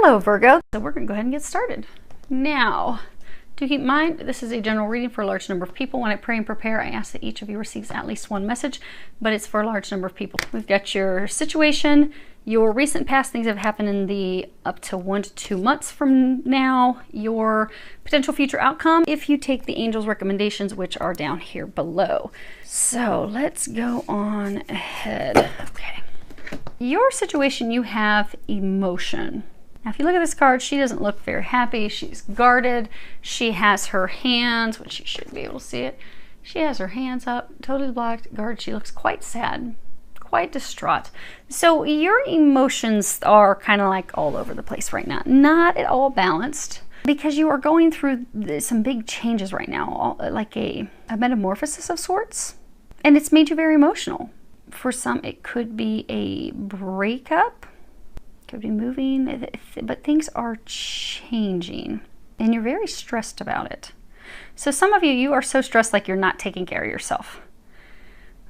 Hello, Virgo. So we're going to go ahead and get started. Now, do keep in mind, this is a general reading for a large number of people. When I pray and prepare, I ask that each of you receives at least one message, but it's for a large number of people. We've got your situation, your recent past, things that have happened in the up to 1 to 2 months from now, your potential future outcome, if you take the angels' recommendations, which are down here below. So let's go on ahead. Okay. Your situation, you have emotion. Now, if you look at this card, she doesn't look very happy. She's guarded. She has her hands, which you should be able to see it. She has her hands up, totally blocked, guarded. She looks quite sad, quite distraught. So your emotions are kind of like all over the place right now. Not at all balanced, because you are going through some big changes right now, like a metamorphosis of sorts. And it's made you very emotional. For some, it could be a breakup. Could be moving, but things are changing and you're very stressed about it. So some of you are so stressed like you're not taking care of yourself.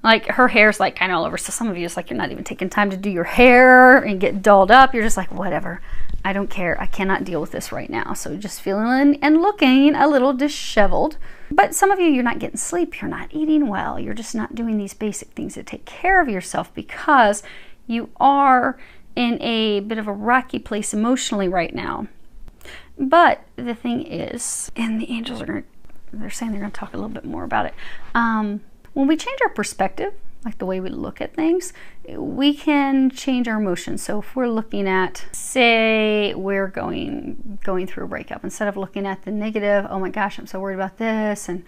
Like her hair's like kind of all over. So some of you, it's like you're not even taking time to do your hair and get dolled up. You're just like, whatever, I don't care. I cannot deal with this right now. So just feeling and looking a little disheveled. But some of you, you're not getting sleep. You're not eating well. You're just not doing these basic things to take care of yourself because you are in a bit of a rocky place emotionally right now. But the thing is, and the angels are they're saying they're going to talk a little bit more about it. When we change our perspective, like the way we look at things, we can change our emotions. So if we're looking at, say, we're going through a breakup, instead of looking at the negative, oh my gosh, I'm so worried about this and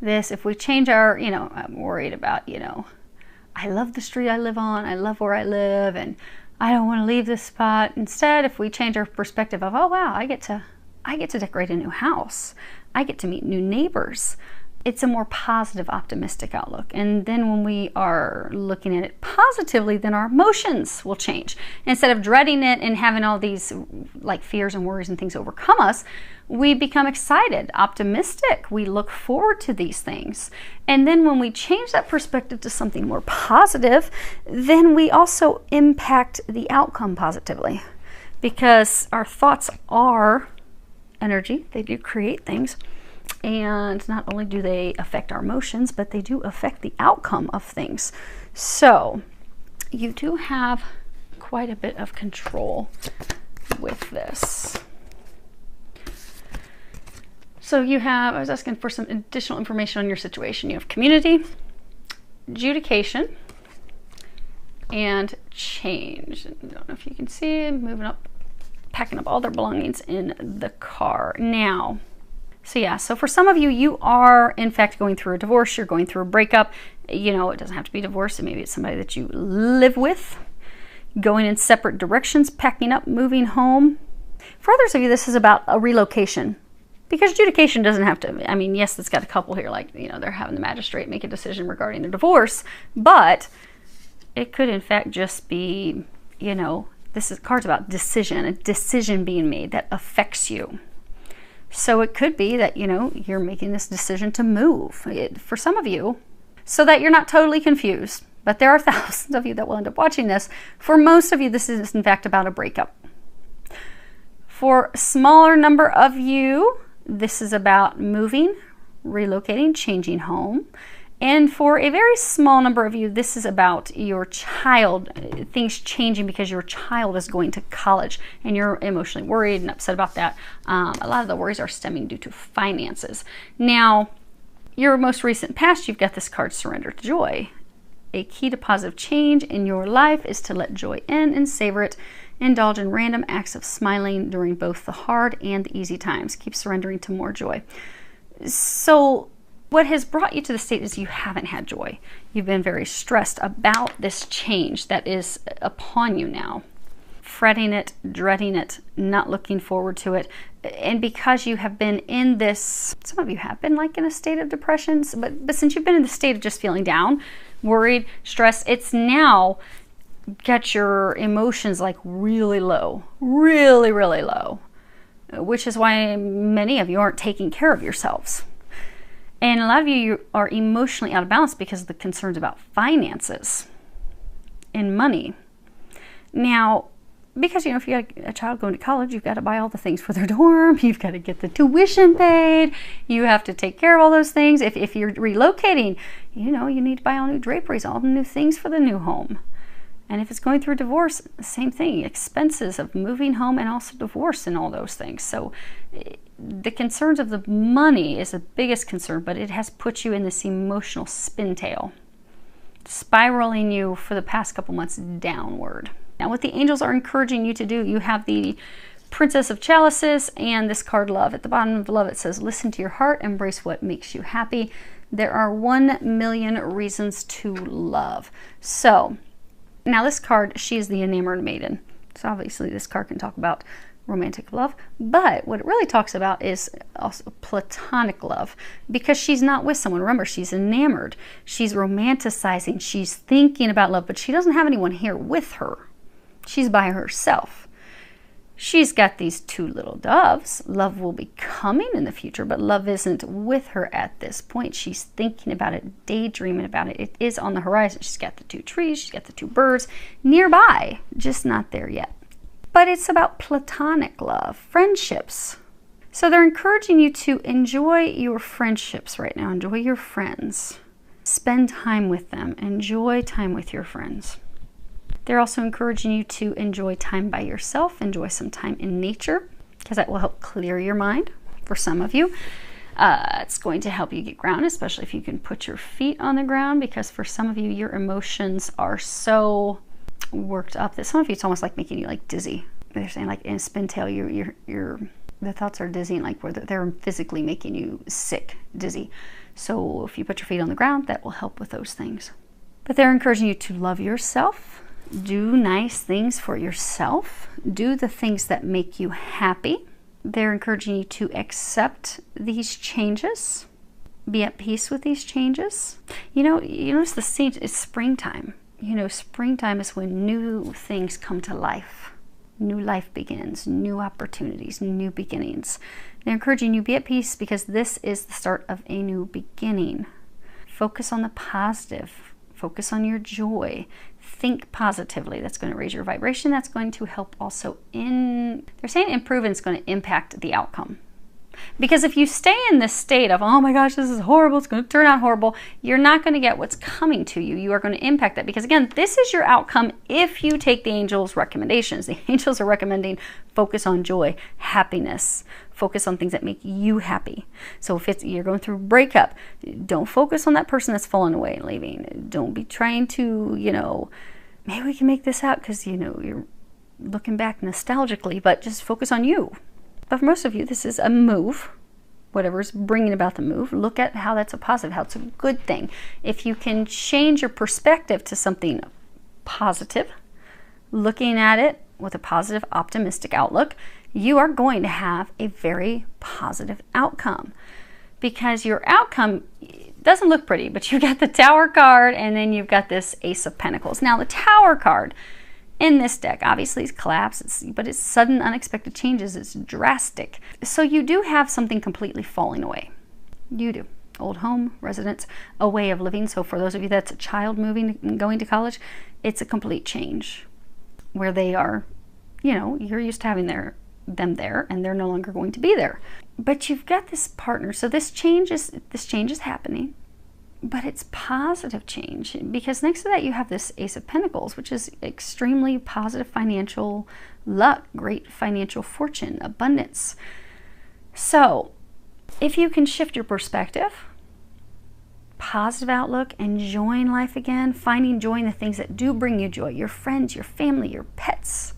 this, if we change our, I'm worried about, I love the street I live on, I love where I live, and I don't want to leave this spot. Instead, if we change our perspective of, oh wow, I get to decorate a new house. I get to meet new neighbors. It's a more positive, optimistic outlook. And then when we are looking at it positively, then our emotions will change. Instead of dreading it and having all these like fears and worries and things overcome us, we become excited, optimistic. We look forward to these things. And then when we change that perspective to something more positive, then we also impact the outcome positively. Because our thoughts are energy. They do create things. And not only do they affect our emotions, but they do affect the outcome of things. So you do have quite a bit of control with this. So you have, I was asking for some additional information on your situation. You have community, adjudication, and change. I don't know if you can see, moving up, packing up all their belongings in the car. Now, so for some of you, you are in fact going through a divorce, you're going through a breakup. It doesn't have to be divorce, and maybe it's somebody that you live with, going in separate directions, packing up, moving home. For others of you, this is about a relocation. Because adjudication doesn't have to, yes, it's got a couple here, like, they're having the magistrate make a decision regarding their divorce, but it could in fact just be, this is cards about decision, a decision being made that affects you. So it could be that, you're making this decision to move for some of you, so that you're not totally confused. But there are thousands of you that will end up watching this. For most of you, this is in fact about a breakup. For a smaller number of you, this is about moving, relocating, changing home. And for a very small number of you, this is about your child, things changing because your child is going to college and you're emotionally worried and upset about that. A lot of the worries are stemming due to finances. Now, your most recent past, you've got this card, Surrender to Joy. A key to positive change in your life is to let joy in and savor it. Indulge in random acts of smiling during both the hard and the easy times. Keep surrendering to more joy. So what has brought you to the state is you haven't had joy. You've been very stressed about this change that is upon you now. Fretting it, dreading it, not looking forward to it. And because you have been in this, some of you have been like in a state of depression, but since you've been in the state of just feeling down, worried, stressed, it's now got your emotions like really low, really, really low, which is why many of you aren't taking care of yourselves. And a lot of you are emotionally out of balance because of the concerns about finances and money. Now, Because, you know, if you got a child going to college, you've got to buy all the things for their dorm. You've got to get the tuition paid. You have to take care of all those things. If you're relocating, you know, you need to buy all new draperies, all the new things for the new home. And if it's going through a divorce, same thing. Expenses of moving home and also divorce and all those things. So the concerns of the money is the biggest concern, but it has put you in this emotional spin tail, spiraling you for the past couple months downward. Now, what the angels are encouraging you to do, you have the Princess of Chalices and this card, Love. At the bottom of Love, it says, listen to your heart, embrace what makes you happy. There are 1,000,000 reasons to love. So, now this card, she is the enamored maiden. So obviously this card can talk about romantic love, but what it really talks about is also platonic love, because she's not with someone. Remember, she's enamored. She's romanticizing. She's thinking about love, but she doesn't have anyone here with her. She's by herself. She's got these 2 little doves. Love will be coming in the future, but love isn't with her at this point. She's thinking about it, daydreaming about it. It is on the horizon. She's got the 2 trees. She's got the 2 birds nearby, just not there yet. But it's about platonic love, friendships. So they're encouraging you to enjoy your friendships right now. Enjoy your friends. Spend time with them. Enjoy time with your friends. They're also encouraging you to enjoy time by yourself, enjoy some time in nature, because that will help clear your mind for some of you. It's going to help you get grounded, especially if you can put your feet on the ground, because for some of you, your emotions are so worked up that some of you, it's almost like making you like dizzy. They're saying like in a spin tail, the thoughts are dizzying, like where they're physically making you sick, dizzy. So if you put your feet on the ground, that will help with those things. But they're encouraging you to love yourself. Do nice things for yourself. Do the things that make you happy. They're encouraging you to accept these changes. Be at peace with these changes. You know, you notice the scene, it's springtime. You know, springtime is when new things come to life. New life begins, new opportunities, new beginnings. They're encouraging you to be at peace because this is the start of a new beginning. Focus on the positive. Focus on your joy. Think positively. That's going to raise your vibration. That's going to help also they're saying improve, and it's going to impact the outcome. Because if you stay in this state of, oh my gosh, this is horrible, it's going to turn out horrible, you're not going to get what's coming to you. You are going to impact that. Because again, this is your outcome if you take the angels' recommendations. The angels are recommending focus on joy, happiness, focus on things that make you happy. So if you're going through a breakup, don't focus on that person that's fallen away and leaving. Don't be trying to, maybe we can make this out because, you're looking back nostalgically, but just focus on you. But for most of you, this is a move, whatever's bringing about the move. Look at how that's a positive, how it's a good thing. If you can change your perspective to something positive, looking at it with a positive, optimistic outlook, you are going to have a very positive outcome. Because your outcome doesn't look pretty, but you've got the Tower card and then you've got this Ace of Pentacles. Now, the Tower card in this deck, obviously, it's collapse, but it's sudden, unexpected changes. It's drastic. So you do have something completely falling away. You do. Old home, residence, a way of living. So for those of you that's a child moving and going to college, it's a complete change where they are, you're used to having them there and they're no longer going to be there. But you've got this partner. So this change is happening. But it's positive change, because next to that you have this Ace of Pentacles, which is extremely positive financial luck, great financial fortune, abundance. So if you can shift your perspective, positive outlook, enjoying life again, finding joy in the things that do bring you joy, your friends, your family, your pets,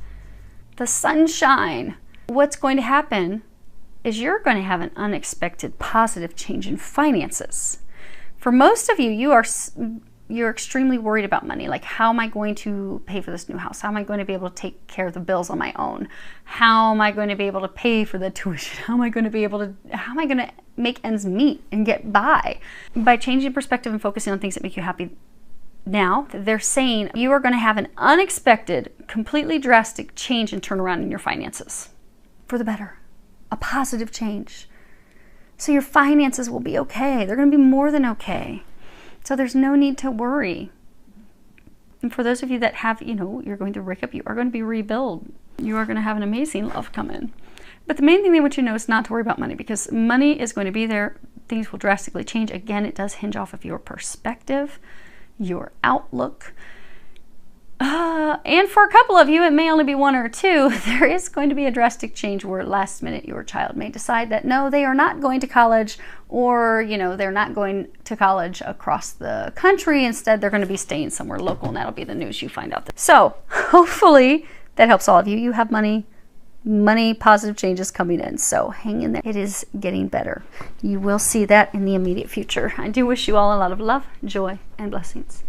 the sunshine, what's going to happen is you're going to have an unexpected positive change in finances. For most of you, you're extremely worried about money. Like, how am I going to pay for this new house? How am I going to be able to take care of the bills on my own? How am I going to be able to pay for the tuition? How am I going to make ends meet and get by? By changing perspective and focusing on things that make you happy now, they're saying you are going to have an unexpected, completely drastic change and turnaround in your finances for the better. A positive change. So your finances will be okay. They're going to be more than okay. So there's no need to worry. And for those of you that have, you're going through a breakup, you are going to be rebuilt. You are going to have an amazing love come in. But the main thing they want you to know is not to worry about money, because money is going to be there. Things will drastically change. Again, it does hinge off of your perspective, your outlook. And for a couple of you, it may only be one or two, there is going to be a drastic change where last minute your child may decide that no, they are not going to college, or, you know, they're not going to college across the country. Instead, they're going to be staying somewhere local, and that'll be the news you find out. So hopefully that helps all of you. You have money, positive changes coming in. So hang in there. It is getting better. You will see that in the immediate future. I do wish you all a lot of love, joy, and blessings.